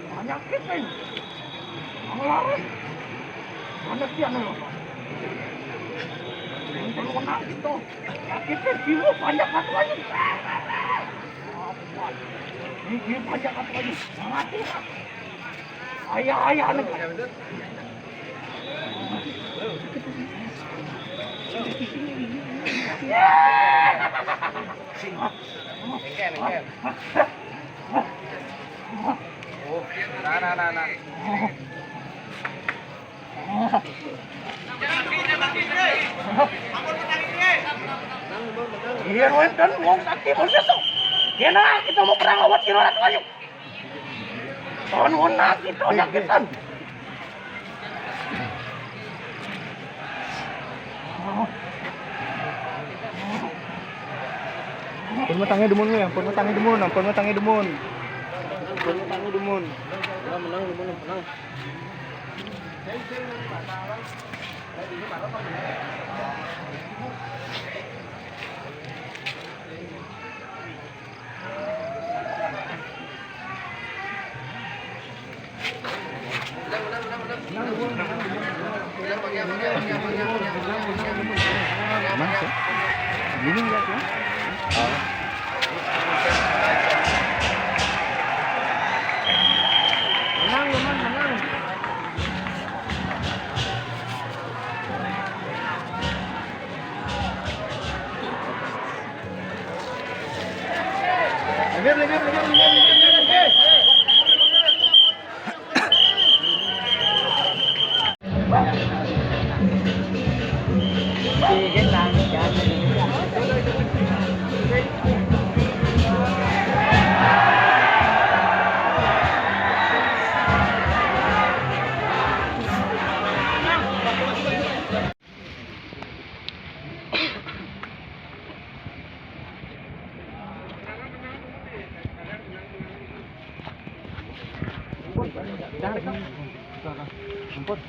Penyakit nih, lari, banyak dia nih. Kalau kena gitu, sakitnya jiwa banyak satu aja. Ini jiwa banyak satu aja, mati. Ayah nih. Engkel. Oh, nah. Iya, kan mau sakit mau sesok. Ya nah, kita mau perang lawan Kirorat ayo. Tahun nak kita nyakitan. Pun matangnya demun ya, pun matangnya demun. Menang. Ini enggak ya? Menang. Lebih. Rumput.